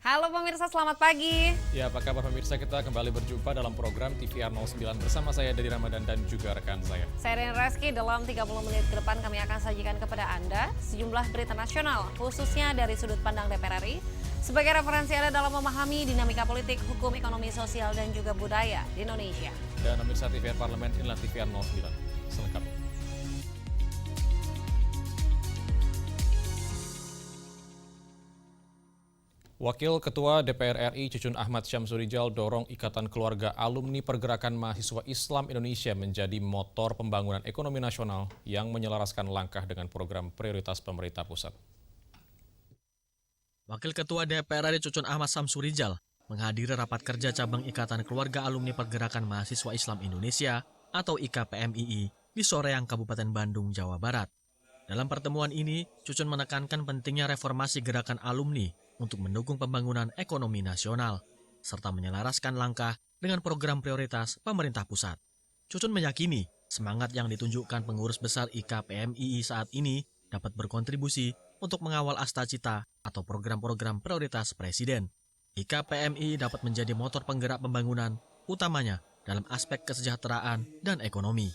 Halo pemirsa, selamat pagi. Ya, apa kabar pemirsa? Kita kembali berjumpa dalam program TVR 09 bersama saya Dedi Ramadan dan juga rekan saya. Saya Ren Reski, dalam 30 menit ke depan kami akan sajikan kepada Anda sejumlah berita nasional, khususnya dari sudut pandang DPR RI, sebagai referensi Anda dalam memahami dinamika politik, hukum, ekonomi, sosial, dan juga budaya di Indonesia. Dan pemirsa TVR Parlemen, inilah TVR 09 selengkapnya. Wakil Ketua DPR RI Cucun Ahmad Syamsurijal dorong Ikatan Keluarga Alumni Pergerakan Mahasiswa Islam Indonesia menjadi motor pembangunan ekonomi nasional yang menyelaraskan langkah dengan program prioritas pemerintah pusat. Wakil Ketua DPR RI Cucun Ahmad Syamsurijal menghadiri rapat kerja cabang Ikatan Keluarga Alumni Pergerakan Mahasiswa Islam Indonesia atau IKPMII di Soreang, Kabupaten Bandung, Jawa Barat. Dalam pertemuan ini, Cucun menekankan pentingnya reformasi gerakan alumni untuk mendukung pembangunan ekonomi nasional, serta menyelaraskan langkah dengan program prioritas pemerintah pusat. Cucun meyakini semangat yang ditunjukkan pengurus besar IKPMII saat ini dapat berkontribusi untuk mengawal Astacita atau program-program prioritas Presiden. IKPMII dapat menjadi motor penggerak pembangunan, utamanya dalam aspek kesejahteraan dan ekonomi.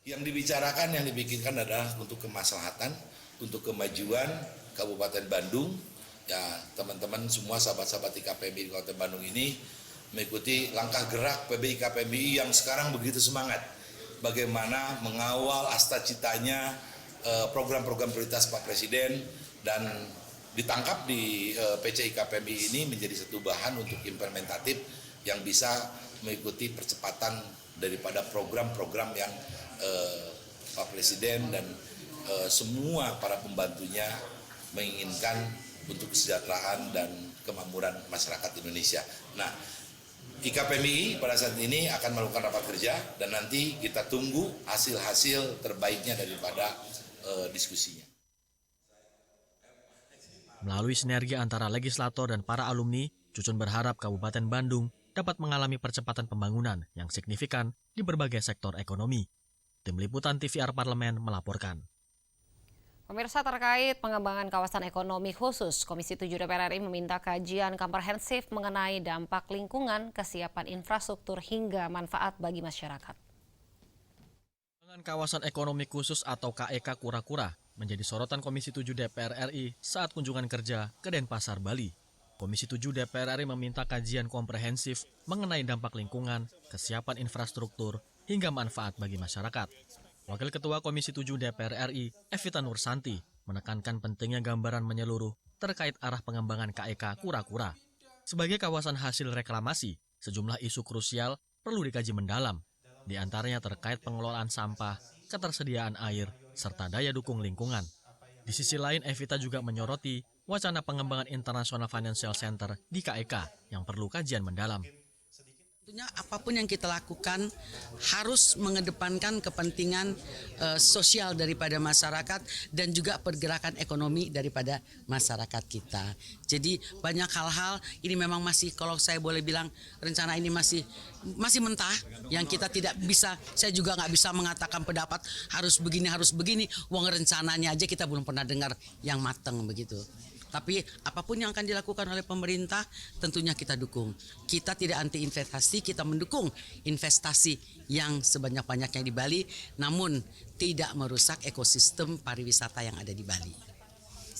Yang dibicarakan, yang dipikirkan adalah untuk kemaslahatan, untuk kemajuan Kabupaten Bandung. Ya, teman-teman semua sahabat-sahabat IKPMII di Kabupaten Bandung ini mengikuti langkah gerak PBIKPMII yang sekarang begitu semangat. Bagaimana mengawal astacitanya program-program prioritas Pak Presiden dan ditangkap di PC IKPMII ini menjadi satu bahan untuk implementatif yang bisa mengikuti percepatan daripada program-program yang Pak Presiden dan semua para pembantunya menginginkan untuk kesejahteraan dan kemakmuran masyarakat Indonesia. Nah, IKPMII pada saat ini akan melakukan rapat kerja dan nanti kita tunggu hasil-hasil terbaiknya daripada diskusinya. Melalui sinergi antara legislator dan para alumni, Cucun berharap Kabupaten Bandung dapat mengalami percepatan pembangunan yang signifikan di berbagai sektor ekonomi. Tim Liputan TVR Parlemen melaporkan. Pemirsa, terkait pengembangan kawasan ekonomi khusus, Komisi 7 DPR RI meminta kajian komprehensif mengenai dampak lingkungan, kesiapan infrastruktur hingga manfaat bagi masyarakat. Pengembangan kawasan ekonomi khusus atau KEK Kura-Kura menjadi sorotan Komisi 7 DPR RI saat kunjungan kerja ke Denpasar, Bali. Komisi 7 DPR RI meminta kajian komprehensif mengenai dampak lingkungan, kesiapan infrastruktur, hingga manfaat bagi masyarakat. Wakil Ketua Komisi 7 DPR RI, Evita Nursanti, menekankan pentingnya gambaran menyeluruh terkait arah pengembangan KEK Kura-Kura. Sebagai kawasan hasil reklamasi, sejumlah isu krusial perlu dikaji mendalam, di antaranya terkait pengelolaan sampah, ketersediaan air, serta daya dukung lingkungan. Di sisi lain, Evita juga menyoroti wacana pengembangan International Financial Center di KEK yang perlu kajian mendalam. Tentunya apapun yang kita lakukan harus mengedepankan kepentingan sosial daripada masyarakat dan juga pergerakan ekonomi daripada masyarakat kita. Jadi banyak hal-hal ini memang masih, kalau saya boleh bilang, rencana ini masih mentah, yang kita tidak bisa, saya juga nggak bisa mengatakan pendapat harus begini, uang rencananya aja kita belum pernah dengar yang matang begitu. Tapi apapun yang akan dilakukan oleh pemerintah tentunya kita dukung. Kita tidak anti investasi, kita mendukung investasi yang sebanyak-banyaknya di Bali, namun tidak merusak ekosistem pariwisata yang ada di Bali.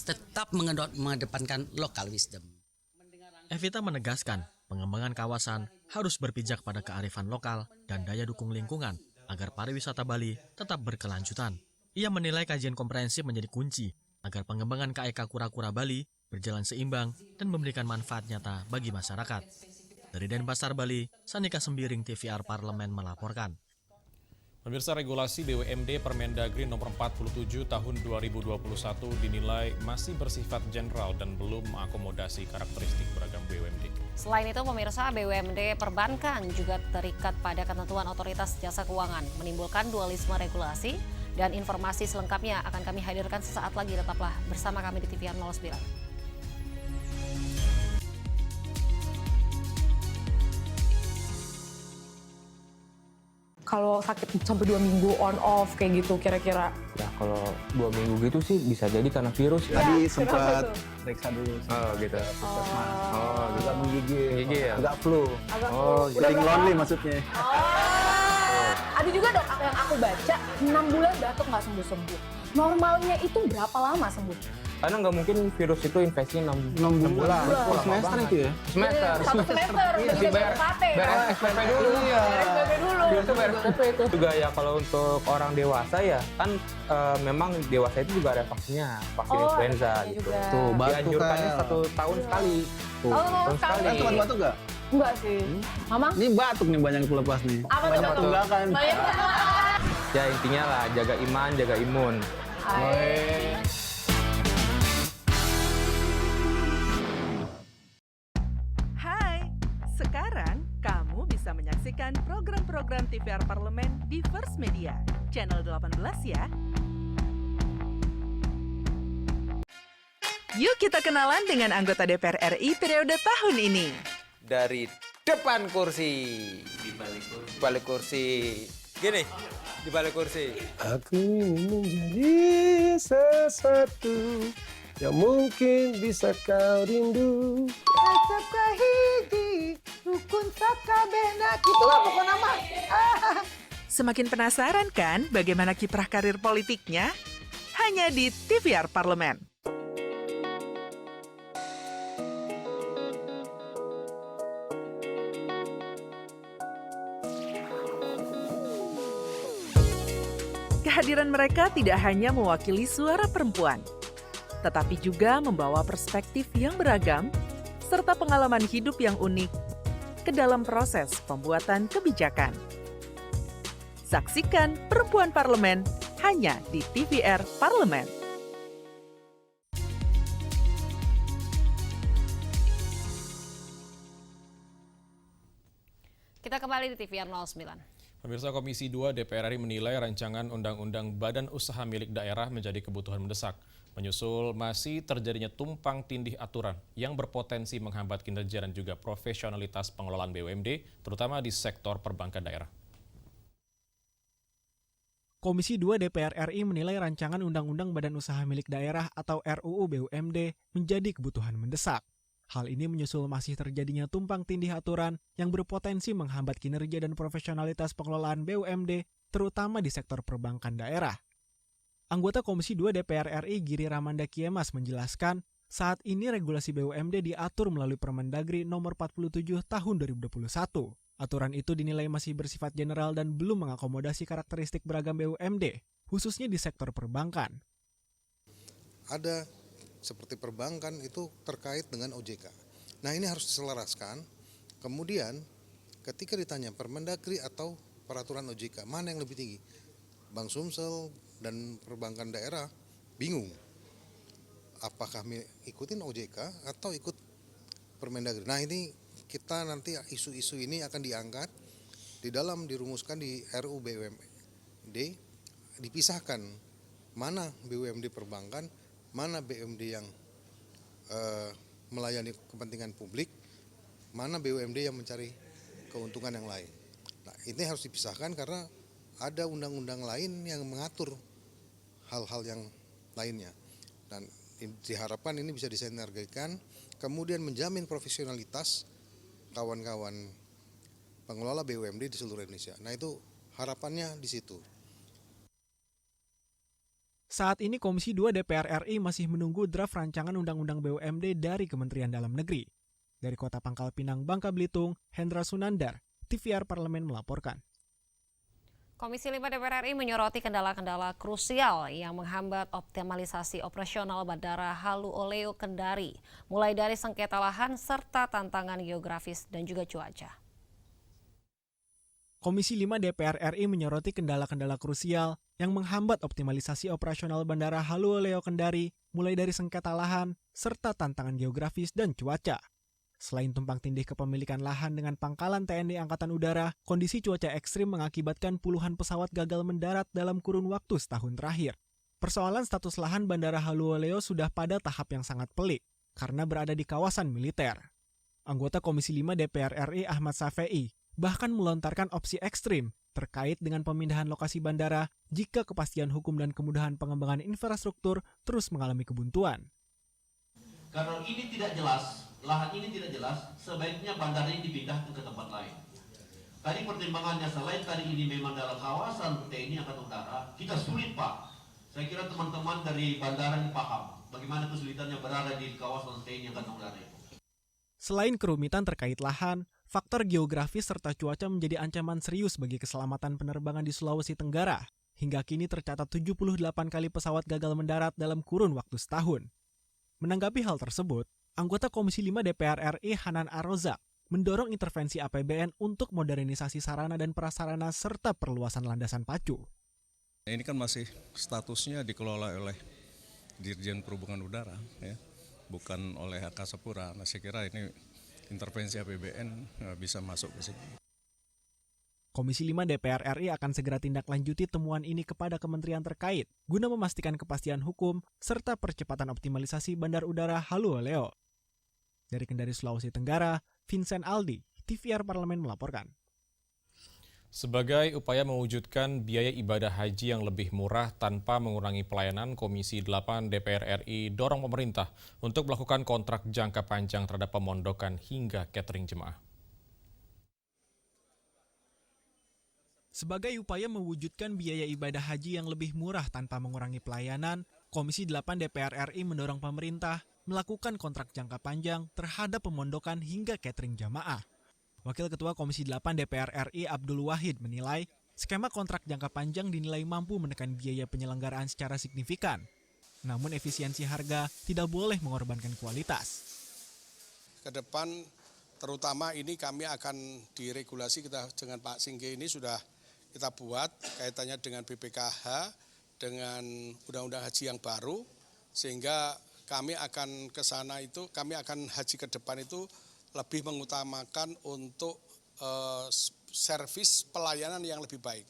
Tetap mengedepankan local wisdom. Evita menegaskan pengembangan kawasan harus berpijak pada kearifan lokal dan daya dukung lingkungan agar pariwisata Bali tetap berkelanjutan. Ia menilai kajian komprehensif menjadi kunci agar pengembangan KEK Kura-Kura Bali berjalan seimbang dan memberikan manfaat nyata bagi masyarakat. Dari Denpasar, Bali, Sanika Sembiring, TVR Parlemen melaporkan. Pemirsa, regulasi BUMD Permendagri nomor 47 tahun 2021 dinilai masih bersifat general dan belum mengakomodasi karakteristik beragam BUMD. Selain itu, pemirsa, BUMD perbankan juga terikat pada ketentuan otoritas jasa keuangan, menimbulkan dualisme regulasi, dan informasi selengkapnya akan kami hadirkan sesaat lagi. Tetaplah bersama kami di TVR 09. kalau sakit sampai 2 minggu on off kayak gitu kira-kira? Ya kalau 2 minggu gitu sih bisa jadi karena virus. Tadi Ya, sempat kenapa periksa dulu. Oh gitu. Puskesmas. Oh gitu. Agak menggigil. Gigil ya? Agak flu. Agak Oh, udah Feeling berapa lonely lama? maksudnya. Ada juga dok yang aku baca 6 bulan batuk nggak sembuh-sembuh. Normalnya itu berapa lama sembuh? Karena nggak mungkin virus itu infeksinya 6 bulan. Oh, semester itu ya? Semester. Satu semester udah bisa bayar UKT. bayar SPP dulu. Iya. SPP dulu. Itu bayar SPP itu. Juga ya kalau untuk orang dewasa ya kan memang dewasa itu juga ada vaksinnya, vaksin Oh, influenza ada gitu. juga. Tuh, batuk Dianjurkannya kayak. 1 tahun sekali. Tuh. Oh, sekali. Kan tempat batuk nggak? Enggak sih. Mama? Ini batuk nih banyak pelepas nih. Apa tuh, Banyak Dok? tunggakan. Ya intinya lah jaga iman, jaga imun. Hai, sekarang kamu bisa menyaksikan program-program TVR Parlemen di First Media, channel 18 ya. Yuk kita kenalan dengan anggota DPR RI periode tahun ini. Dari depan kursi. Di balik kursi. Gini, di balik kursi. Aku ingin menjadi sesuatu yang mungkin bisa kau rindu. Semakin penasaran kan bagaimana kiprah karir politiknya? Hanya di TVR Parlemen. Kehadiran mereka tidak hanya mewakili suara perempuan, tetapi juga membawa perspektif yang beragam serta pengalaman hidup yang unik ke dalam proses pembuatan kebijakan. Saksikan Perempuan Parlemen hanya di TVR Parlemen. Kita kembali di TVR 09. Pemirsa, Komisi 2 DPR RI menilai rancangan Undang-Undang Badan Usaha Milik Daerah menjadi kebutuhan mendesak, menyusul masih terjadinya tumpang tindih aturan yang berpotensi menghambat kinerja dan juga profesionalitas pengelolaan BUMD, terutama di sektor perbankan daerah. Komisi 2 DPR RI menilai rancangan Undang-Undang Badan Usaha Milik Daerah atau RUU BUMD menjadi kebutuhan mendesak. Hal ini menyusul masih terjadinya tumpang tindih aturan yang berpotensi menghambat kinerja dan profesionalitas pengelolaan BUMD, terutama di sektor perbankan daerah. Anggota Komisi 2 DPR RI Giri Ramanda Kiemas menjelaskan, saat ini regulasi BUMD diatur melalui Permendagri Nomor 47 Tahun 2021. Aturan itu dinilai masih bersifat general dan belum mengakomodasi karakteristik beragam BUMD, khususnya di sektor perbankan. Ada seperti perbankan itu terkait dengan OJK. Nah ini harus diselaraskan. Kemudian ketika ditanya Permendagri atau peraturan OJK, mana yang lebih tinggi? Bank Sumsel dan perbankan daerah bingung. Apakah ikutin OJK atau ikut Permendagri? Nah ini kita nanti isu-isu ini akan diangkat di dalam dirumuskan di RUU BUMD, dipisahkan mana BUMD perbankan, mana BUMD yang melayani kepentingan publik, mana BUMD yang mencari keuntungan yang lain. Nah, ini harus dipisahkan karena ada undang-undang lain yang mengatur hal-hal yang lainnya. Dan diharapkan ini bisa disinergikan, kemudian menjamin profesionalitas kawan-kawan pengelola BUMD di seluruh Indonesia. Nah, itu harapannya di situ. Saat ini Komisi 2 DPR RI masih menunggu draft rancangan Undang-Undang BUMD dari Kementerian Dalam Negeri. Dari Kota Pangkal Pinang, Bangka Belitung, Hendra Sunandar, TVR Parlemen melaporkan. Komisi 5 DPR RI menyoroti kendala-kendala krusial yang menghambat optimalisasi operasional Bandara Halu Oleo Kendari, mulai dari sengketa lahan serta tantangan geografis dan juga cuaca. Komisi 5 DPR RI menyoroti kendala-kendala krusial yang menghambat optimalisasi operasional Bandara Halu Oleo Kendari, mulai dari sengketa lahan serta tantangan geografis dan cuaca. Selain tumpang tindih kepemilikan lahan dengan pangkalan TNI Angkatan Udara, kondisi cuaca ekstrim mengakibatkan puluhan pesawat gagal mendarat dalam kurun waktu setahun terakhir. Persoalan status lahan Bandara Halu Oleo sudah pada tahap yang sangat pelik, karena berada di kawasan militer. Anggota Komisi 5 DPR RI Ahmad Safei bahkan melontarkan opsi ekstrim, terkait dengan pemindahan lokasi bandara jika kepastian hukum dan kemudahan pengembangan infrastruktur terus mengalami kebuntuan. Karena ini tidak jelas, lahan ini tidak jelas, sebaiknya bandara ini dipindahkan ke tempat lain. Tadi pertimbangannya selain tadi ini memang dalam kawasan TNI Angkatan Udara, kita sulit Pak. Saya kira teman-teman dari bandara ini paham bagaimana kesulitannya berada di kawasan TNI Angkatan Udara itu. Selain kerumitan terkait lahan, faktor geografis serta cuaca menjadi ancaman serius bagi keselamatan penerbangan di Sulawesi Tenggara. Hingga kini tercatat 78 kali pesawat gagal mendarat dalam kurun waktu setahun. Menanggapi hal tersebut, anggota Komisi 5 DPR RI Hanan Ar-Rozak mendorong intervensi APBN untuk modernisasi sarana dan prasarana serta perluasan landasan pacu. Ini kan masih statusnya dikelola oleh Dirjen Perhubungan Udara, ya, bukan oleh Angkasa Pura. Nah, saya kira ini intervensi APBN bisa masuk ke sini. Komisi 5 DPR RI akan segera tindak lanjuti temuan ini kepada kementerian terkait guna memastikan kepastian hukum serta percepatan optimalisasi Bandar Udara Haluoleo. Dari Kendari, Sulawesi Tenggara, Vincent Aldi, TVR Parlemen melaporkan. Sebagai upaya mewujudkan biaya ibadah haji yang lebih murah tanpa mengurangi pelayanan, Komisi 8 DPR RI dorong pemerintah untuk melakukan kontrak jangka panjang terhadap pemondokan hingga catering jemaah. Sebagai upaya mewujudkan biaya ibadah haji yang lebih murah tanpa mengurangi pelayanan, Komisi 8 DPR RI mendorong pemerintah melakukan kontrak jangka panjang terhadap pemondokan hingga catering jamaah. Wakil Ketua Komisi 8 DPR RI Abdul Wahid menilai, skema kontrak jangka panjang dinilai mampu menekan biaya penyelenggaraan secara signifikan. Namun efisiensi harga tidak boleh mengorbankan kualitas. Ke depan terutama ini kami akan diregulasi kita dengan Pak Singge ini sudah kita buat kaitannya dengan BPKH, dengan Undang-Undang Haji yang baru, sehingga kami akan ke sana itu, kami akan haji ke depan itu lebih mengutamakan untuk servis pelayanan yang lebih baik,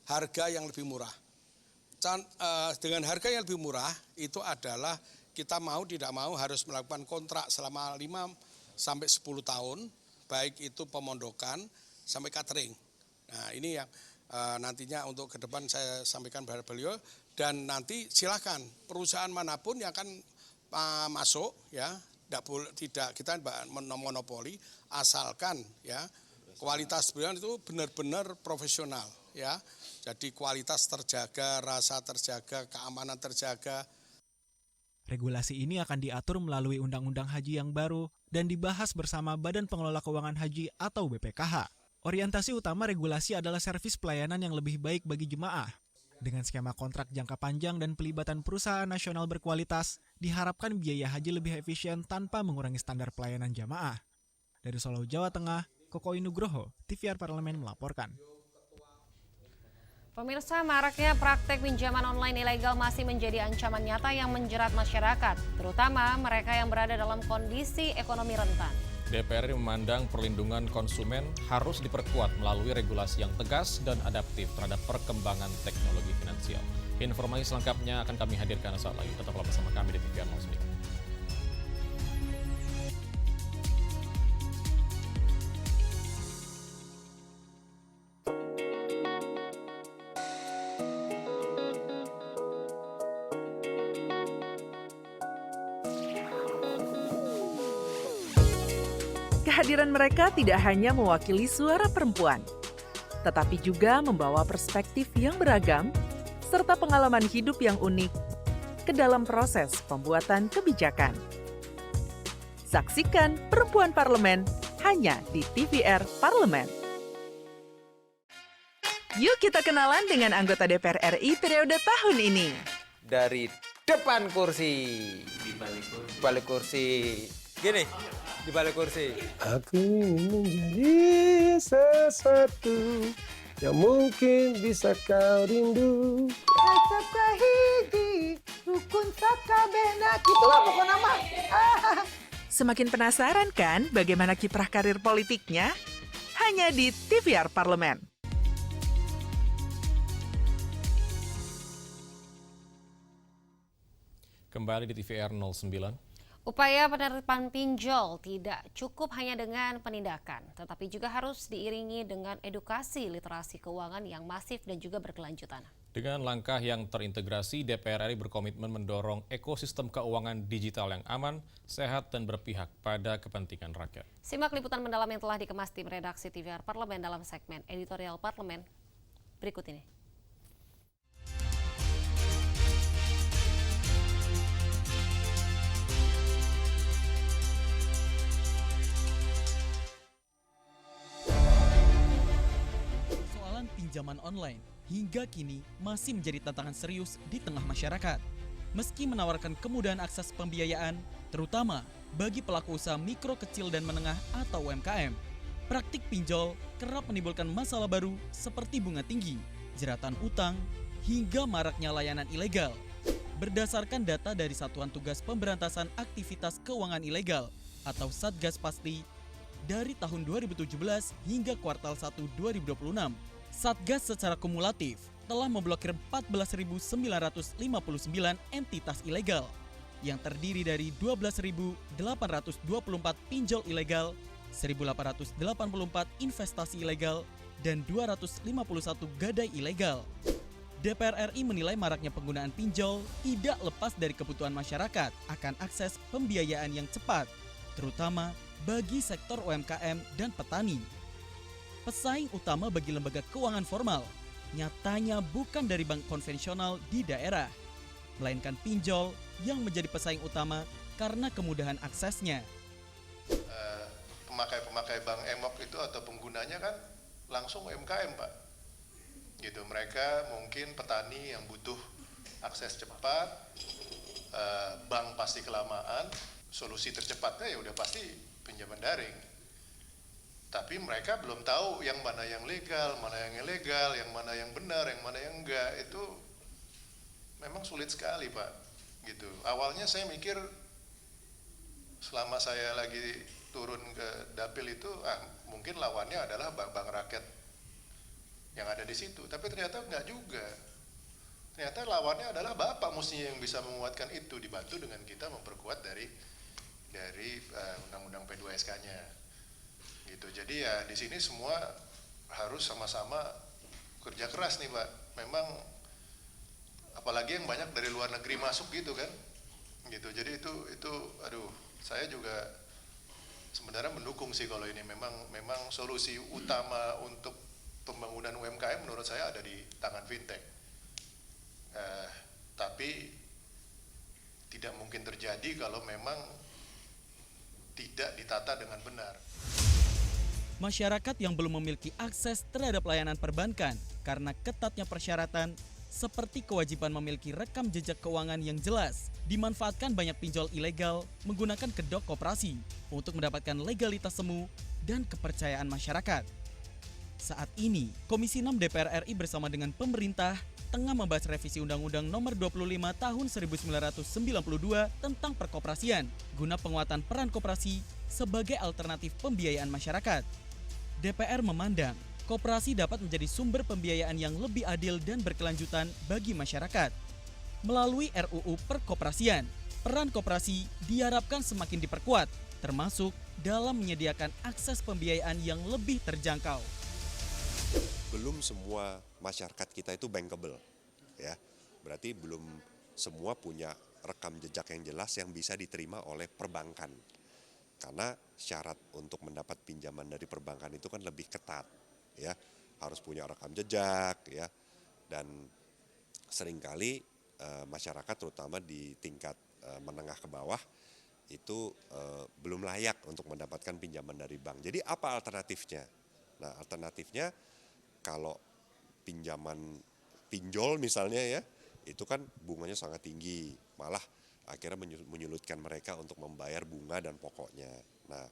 harga yang lebih murah. Dengan harga yang lebih murah itu adalah kita mau tidak mau harus melakukan kontrak selama 5 sampai 10 tahun, baik itu pemondokan sampai catering. Nah ini yang nantinya untuk ke depan saya sampaikan kepada beliau, dan nanti silakan perusahaan manapun yang akan masuk ya. Tidak kita monopoli, asalkan ya kualitas beliau itu benar-benar profesional ya. Jadi kualitas terjaga, rasa terjaga, keamanan terjaga. Regulasi ini akan diatur melalui Undang-Undang Haji yang baru dan dibahas bersama Badan Pengelola Keuangan Haji atau BPKH. Orientasi utama regulasi adalah servis pelayanan yang lebih baik bagi jemaah. Dengan skema kontrak jangka panjang dan pelibatan perusahaan nasional berkualitas, diharapkan biaya haji lebih efisien tanpa mengurangi standar pelayanan jamaah. Dari Solo, Jawa Tengah, Koko Nugroho, TVR Parlemen melaporkan. Pemirsa, maraknya praktek pinjaman online ilegal masih menjadi ancaman nyata yang menjerat masyarakat, terutama mereka yang berada dalam kondisi ekonomi rentan. DPR memandang perlindungan konsumen harus diperkuat melalui regulasi yang tegas dan adaptif terhadap perkembangan teknologi finansial. Informasi selengkapnya akan kami hadirkan saat lagi. Tetaplah bersama kami di TVR News. Kehadiran mereka tidak hanya mewakili suara perempuan, tetapi juga membawa perspektif yang beragam serta pengalaman hidup yang unik ke dalam proses pembuatan kebijakan. Saksikan Perempuan Parlemen hanya di TVR Parlemen. Yuk kita kenalan dengan anggota DPR RI periode tahun ini. Dari depan kursi, di balik kursi. Gini, di balik kursi. Aku ingin menjadi sesuatu yang mungkin bisa kau rindu. Acap kahiji, rukun sakabena, gitulah pokok nama. Semakin penasaran kan bagaimana kiprah karir politiknya? Hanya di TVR Parlemen. Kembali di TVR 09. Upaya penerapan pinjol tidak cukup hanya dengan penindakan, tetapi juga harus diiringi dengan edukasi literasi keuangan yang masif dan juga berkelanjutan. Dengan langkah yang terintegrasi, DPR RI berkomitmen mendorong ekosistem keuangan digital yang aman, sehat, dan berpihak pada kepentingan rakyat. Simak liputan mendalam yang telah dikemas tim redaksi TVR Parlemen dalam segmen Editorial Parlemen berikut ini. Pinjaman online hingga kini masih menjadi tantangan serius di tengah masyarakat. Meski menawarkan kemudahan akses pembiayaan, terutama bagi pelaku usaha mikro, kecil, dan menengah atau UMKM, praktik pinjol kerap menimbulkan masalah baru seperti bunga tinggi, jeratan utang, hingga maraknya layanan ilegal. Berdasarkan data dari Satuan Tugas Pemberantasan Aktivitas Keuangan Ilegal atau Satgas Pasti, dari tahun 2017 hingga kuartal 1 2026, Satgas secara kumulatif telah memblokir 14.959 entitas ilegal yang terdiri dari 12.824 pinjol ilegal, 1.884 investasi ilegal, dan 251 gadai ilegal. DPR RI menilai maraknya penggunaan pinjol tidak lepas dari kebutuhan masyarakat akan akses pembiayaan yang cepat, terutama bagi sektor UMKM dan petani. Pesaing utama bagi lembaga keuangan formal nyatanya bukan dari bank konvensional di daerah, melainkan pinjol yang menjadi pesaing utama karena kemudahan aksesnya. Pemakai bank EMOK itu atau penggunanya kan langsung UMKM, Pak. Gitu, mereka mungkin petani yang butuh akses cepat, bank pasti kelamaan, solusi tercepatnya ya udah pasti pinjaman daring. Tapi mereka belum tahu yang mana yang legal, mana yang ilegal, yang mana yang benar, yang mana yang enggak. Itu memang sulit sekali, Pak. Gitu. Awalnya saya mikir selama saya lagi turun ke dapil itu, mungkin lawannya adalah bank-bank rakyat yang ada di situ. Tapi ternyata enggak juga. Ternyata lawannya adalah Bapak mestinya yang bisa menguatkan itu, dibantu dengan kita memperkuat dari Undang-Undang P2SK-nya. Gitu. Jadi ya di sini semua harus sama-sama kerja keras nih, Pak. Memang apalagi yang banyak dari luar negeri masuk gitu kan. Gitu. Jadi itu aduh, saya juga sebenarnya mendukung sih kalau ini memang solusi utama untuk pembangunan UMKM menurut saya ada di tangan fintech. Tapi tidak mungkin terjadi kalau memang tidak ditata dengan benar. Masyarakat yang belum memiliki akses terhadap layanan perbankan karena ketatnya persyaratan seperti kewajiban memiliki rekam jejak keuangan yang jelas, dimanfaatkan banyak pinjol ilegal menggunakan kedok koperasi untuk mendapatkan legalitas semu dan kepercayaan masyarakat. Saat ini, Komisi 6 DPR RI bersama dengan pemerintah tengah membahas revisi Undang-Undang Nomor 25 Tahun 1992 tentang perkoperasian guna penguatan peran koperasi sebagai alternatif pembiayaan masyarakat. DPR memandang koperasi dapat menjadi sumber pembiayaan yang lebih adil dan berkelanjutan bagi masyarakat. Melalui RUU Perkoperasian, peran koperasi diharapkan semakin diperkuat, termasuk dalam menyediakan akses pembiayaan yang lebih terjangkau. Belum semua masyarakat kita itu bankable, ya. Berarti belum semua punya rekam jejak yang jelas yang bisa diterima oleh perbankan. Karena syarat untuk mendapat pinjaman dari perbankan itu kan lebih ketat, ya. Harus punya rekam jejak, ya. Dan seringkali masyarakat terutama di tingkat menengah ke bawah itu belum layak untuk mendapatkan pinjaman dari bank. Jadi apa alternatifnya? Nah, alternatifnya kalau pinjol misalnya ya, itu kan bunganya sangat tinggi, malah akhirnya menyulitkan mereka untuk membayar bunga dan pokoknya. Nah,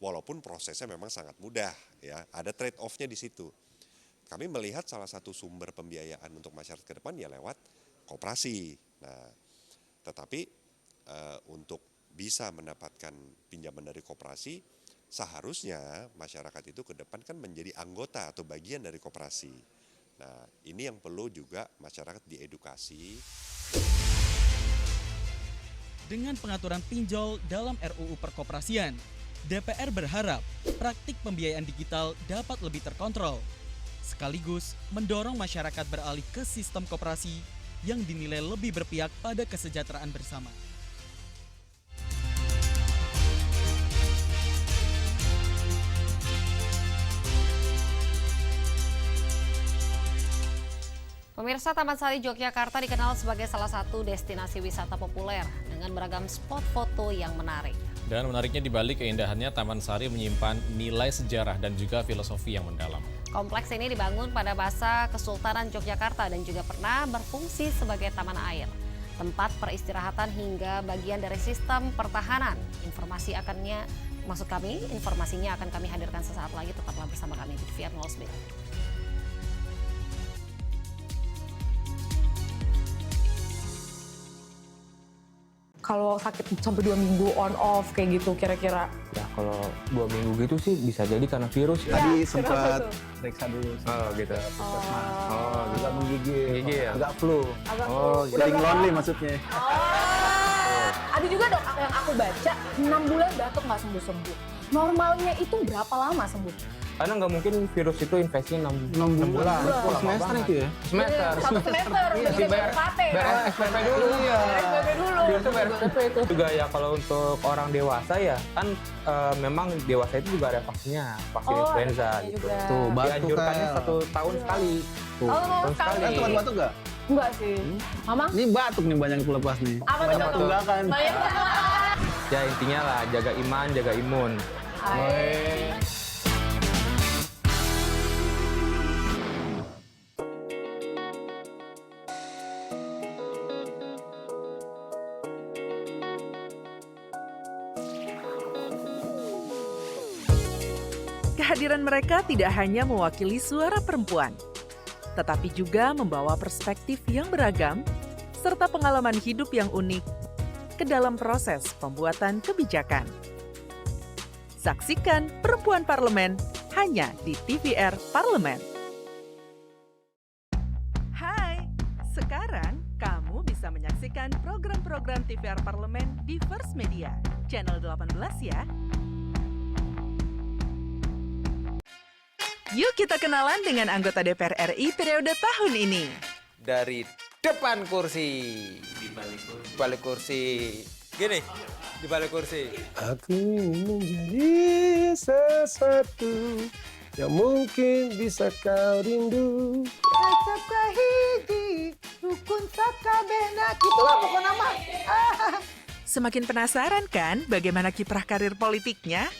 walaupun prosesnya memang sangat mudah, ya, ada trade off-nya di situ. Kami melihat salah satu sumber pembiayaan untuk masyarakat ke depan ya lewat koperasi. Nah, tetapi untuk bisa mendapatkan pinjaman dari koperasi, seharusnya masyarakat itu ke depan kan menjadi anggota atau bagian dari koperasi. Nah, ini yang perlu juga masyarakat diedukasi. Dengan pengaturan pinjol dalam RUU Perkoperasian, DPR berharap praktik pembiayaan digital dapat lebih terkontrol, sekaligus mendorong masyarakat beralih ke sistem koperasi yang dinilai lebih berpihak pada kesejahteraan bersama. Pemirsa, Taman Sari Yogyakarta dikenal sebagai salah satu destinasi wisata populer dengan beragam spot foto yang menarik. Dan menariknya di balik keindahannya, Taman Sari menyimpan nilai sejarah dan juga filosofi yang mendalam. Kompleks ini dibangun pada masa Kesultanan Yogyakarta dan juga pernah berfungsi sebagai taman air, tempat peristirahatan hingga bagian dari sistem pertahanan. Informasinya akan kami hadirkan sesaat lagi. Tetaplah bersama kami di TVR 09. Kalau sakit sampai 2 minggu on off kayak gitu kira-kira? Ya kalau 2 minggu gitu sih bisa jadi karena virus. Ya, tadi sempat periksa dulu. Oh gitu. Oh, juga menggigil. Gigi ya? Agak flu. Oh, Sering lonely maksudnya. Ada juga dok yang aku baca 6 bulan batuk nggak sembuh-sembuh. Normalnya itu berapa lama sembuh? Karena nggak mungkin virus itu infeksinya 6 bulan. Semester itu ya? Semester. Satu semester udah bisa bayar UKT. Bayar SPP dulu. Iya. SPP dulu. Itu bayar SPP itu. Juga ya kalau untuk orang dewasa ya kan memang dewasa itu juga ada vaksinnya, vaksin influenza gitu. Tuh, batuk dianjurkannya 1 tahun sekali. Tuh. Oh, sekali. Kan tempat batuk nggak? Enggak sih. Mama? Ini batuk nih banyak terlepas nih. Apa banyak tuh? tunggakan. Ya intinya lah jaga iman, jaga imun. Kehadiran mereka tidak hanya mewakili suara perempuan, tetapi juga membawa perspektif yang beragam serta pengalaman hidup yang unik ke dalam proses pembuatan kebijakan. Saksikan Perempuan Parlemen hanya di TVR Parlemen. Hai, sekarang kamu bisa menyaksikan program-program TVR Parlemen di First Media, channel 18 ya. Yuk kita kenalan dengan anggota DPR RI periode tahun ini. Dari depan kursi, balik kursi. Gini, di balik kursi. Aku ingin menjadi sesuatu yang mungkin bisa kau rindu. Acap kahiji, rukun sakabehna. Gitulah pokoknya mah. Semakin penasaran kan bagaimana kiprah karir politiknya?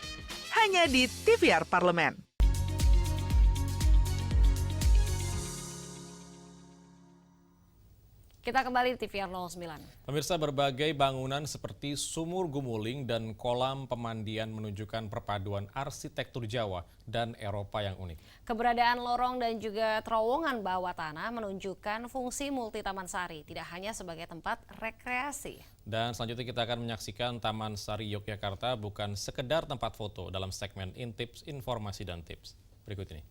Hanya di TVR Parlemen. Kita kembali di TVR 09. Pemirsa, berbagai bangunan seperti sumur gumuling dan kolam pemandian menunjukkan perpaduan arsitektur Jawa dan Eropa yang unik. Keberadaan lorong dan juga terowongan bawah tanah menunjukkan fungsi multi Taman Sari, tidak hanya sebagai tempat rekreasi. Dan selanjutnya kita akan menyaksikan Taman Sari Yogyakarta bukan sekedar tempat foto dalam segmen Intips, Informasi dan Tips. Berikut ini.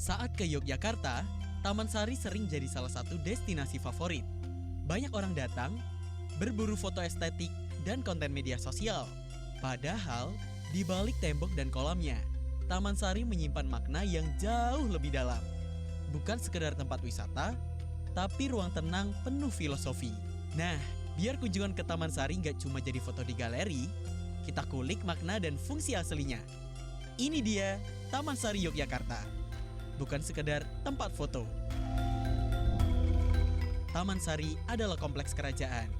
Saat ke Yogyakarta, Taman Sari sering jadi salah satu destinasi favorit. Banyak orang datang, berburu foto estetik dan konten media sosial. Padahal, di balik tembok dan kolamnya, Taman Sari menyimpan makna yang jauh lebih dalam. Bukan sekedar tempat wisata, tapi ruang tenang penuh filosofi. Nah, biar kunjungan ke Taman Sari nggak cuma jadi foto di galeri, kita kulik makna dan fungsi aslinya. Ini dia Taman Sari Yogyakarta. Bukan sekedar tempat foto. Taman Sari adalah kompleks kerajaan.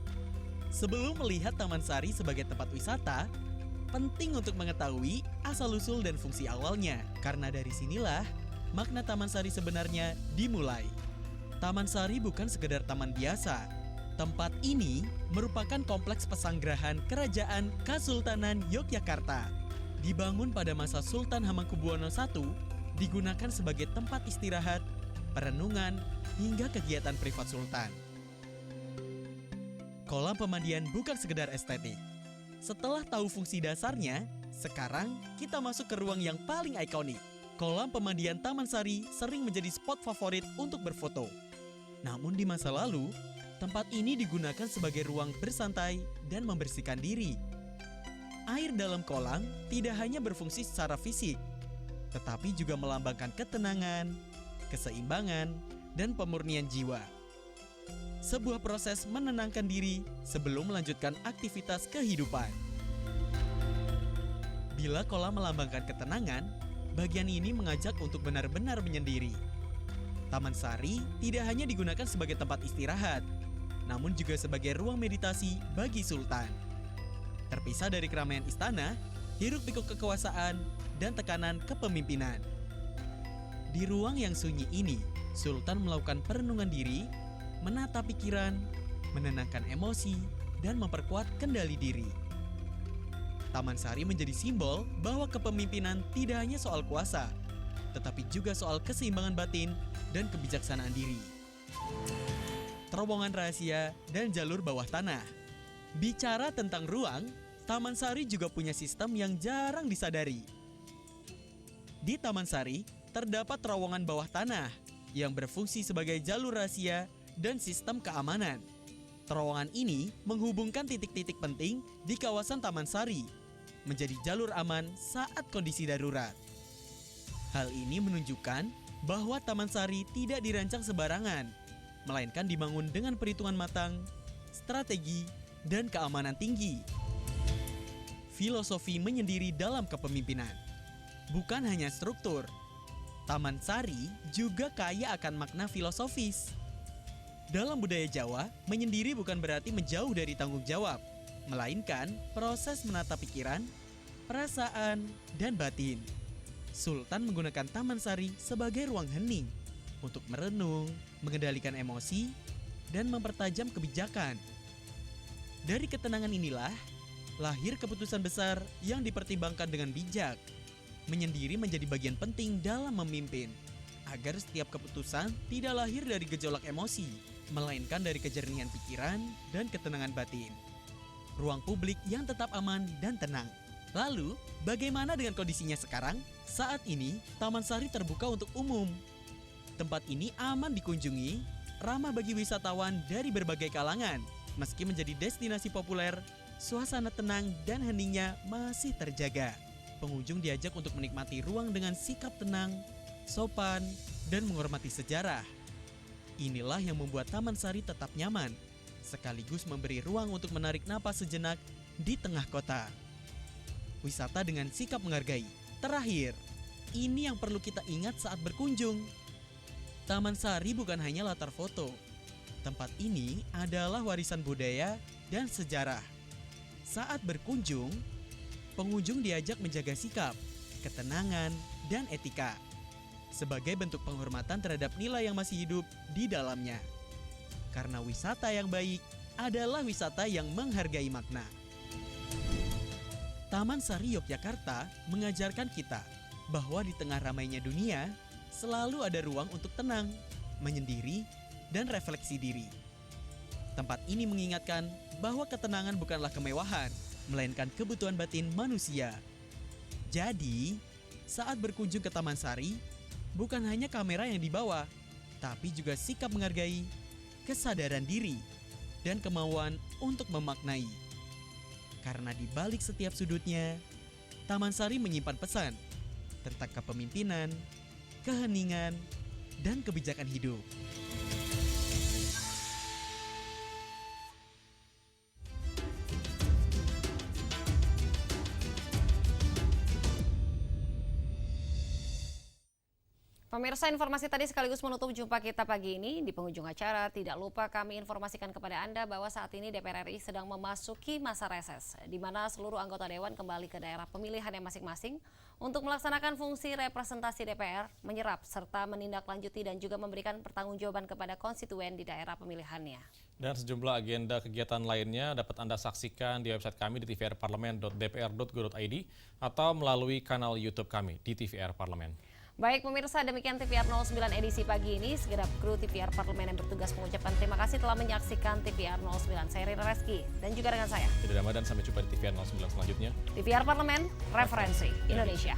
Sebelum melihat Taman Sari sebagai tempat wisata, penting untuk mengetahui asal-usul dan fungsi awalnya. Karena dari sinilah makna Taman Sari sebenarnya dimulai. Taman Sari bukan sekedar taman biasa. Tempat ini merupakan kompleks pesanggrahan Kerajaan Kesultanan Yogyakarta. Dibangun pada masa Sultan Hamengkubuwono I, digunakan sebagai tempat istirahat, perenungan, hingga kegiatan privat sultan. Kolam pemandian bukan sekedar estetik. Setelah tahu fungsi dasarnya, sekarang kita masuk ke ruang yang paling ikonik. Kolam pemandian Taman Sari sering menjadi spot favorit untuk berfoto. Namun di masa lalu, tempat ini digunakan sebagai ruang bersantai dan membersihkan diri. Air dalam kolam tidak hanya berfungsi secara fisik, tetapi juga melambangkan ketenangan, keseimbangan, dan pemurnian jiwa. Sebuah proses menenangkan diri sebelum melanjutkan aktivitas kehidupan. Bila kolam melambangkan ketenangan, bagian ini mengajak untuk benar-benar menyendiri. Taman Sari tidak hanya digunakan sebagai tempat istirahat, namun juga sebagai ruang meditasi bagi Sultan. Terpisah dari keramaian istana, hiruk-pikuk kekuasaan, dan tekanan kepemimpinan. Di ruang yang sunyi ini, Sultan melakukan perenungan diri, menata pikiran, menenangkan emosi, dan memperkuat kendali diri. Taman Sari menjadi simbol bahwa kepemimpinan tidak hanya soal kuasa, tetapi juga soal keseimbangan batin dan kebijaksanaan diri. Terowongan rahasia dan jalur bawah tanah. Bicara tentang ruang, Taman Sari juga punya sistem yang jarang disadari. Di Taman Sari, terdapat terowongan bawah tanah yang berfungsi sebagai jalur rahasia dan sistem keamanan. Terowongan ini menghubungkan titik-titik penting di kawasan Taman Sari, menjadi jalur aman saat kondisi darurat. Hal ini menunjukkan bahwa Taman Sari tidak dirancang sembarangan, melainkan dibangun dengan perhitungan matang, strategi, dan keamanan tinggi. Filosofi menyendiri dalam kepemimpinan. Bukan hanya struktur, Taman Sari juga kaya akan makna filosofis. Dalam budaya Jawa, menyendiri bukan berarti menjauh dari tanggung jawab, melainkan proses menata pikiran, perasaan, dan batin. Sultan menggunakan Taman Sari sebagai ruang hening untuk merenung, mengendalikan emosi, dan mempertajam kebijakan. Dari ketenangan inilah, lahir keputusan besar yang dipertimbangkan dengan bijak. Menyendiri menjadi bagian penting dalam memimpin, agar setiap keputusan tidak lahir dari gejolak emosi, melainkan dari kejernihan pikiran dan ketenangan batin. Ruang publik yang tetap aman dan tenang. Lalu, bagaimana dengan kondisinya sekarang? Saat ini, Taman Sari terbuka untuk umum. Tempat ini aman dikunjungi, ramah bagi wisatawan dari berbagai kalangan. Meski menjadi destinasi populer, suasana tenang dan heningnya masih terjaga. Pengunjung diajak untuk menikmati ruang dengan sikap tenang, sopan, dan menghormati sejarah. Inilah yang membuat Taman Sari tetap nyaman, sekaligus memberi ruang untuk menarik napas sejenak di tengah kota. Wisata dengan sikap menghargai. Terakhir, ini yang perlu kita ingat saat berkunjung. Taman Sari bukan hanya latar foto. Tempat ini adalah warisan budaya dan sejarah. Saat berkunjung, pengunjung diajak menjaga sikap, ketenangan, dan etika sebagai bentuk penghormatan terhadap nilai yang masih hidup di dalamnya. Karena wisata yang baik adalah wisata yang menghargai makna. Taman Sari Yogyakarta mengajarkan kita bahwa di tengah ramainya dunia, selalu ada ruang untuk tenang, menyendiri, dan refleksi diri. Tempat ini mengingatkan bahwa ketenangan bukanlah kemewahan, melainkan kebutuhan batin manusia. Jadi, saat berkunjung ke Taman Sari, bukan hanya kamera yang dibawa, tapi juga sikap menghargai, kesadaran diri, dan kemauan untuk memaknai. Karena di balik setiap sudutnya, Taman Sari menyimpan pesan tentang kepemimpinan, keheningan, dan kebijakan hidup. Pemirsa, informasi tadi sekaligus menutup jumpa kita pagi ini. Di penghujung acara, tidak lupa kami informasikan kepada Anda bahwa saat ini DPR RI sedang memasuki masa reses, di mana seluruh anggota Dewan kembali ke daerah pemilihannya masing-masing untuk melaksanakan fungsi representasi DPR, menyerap, serta menindaklanjuti dan juga memberikan pertanggungjawaban kepada konstituen di daerah pemilihannya. Dan sejumlah agenda kegiatan lainnya dapat Anda saksikan di website kami di tvrparlemen.dpr.go.id atau melalui kanal YouTube kami di TVR Parlemen. Baik pemirsa, demikian TVR 09 edisi pagi ini. Segenap kru TVR Parlemen yang bertugas mengucapkan terima kasih telah menyaksikan TVR 09. Saya Rina Reski dan juga dengan saya Yudi Ramadan, sampai jumpa di TVR 09 selanjutnya. TVR Parlemen, referensi Indonesia.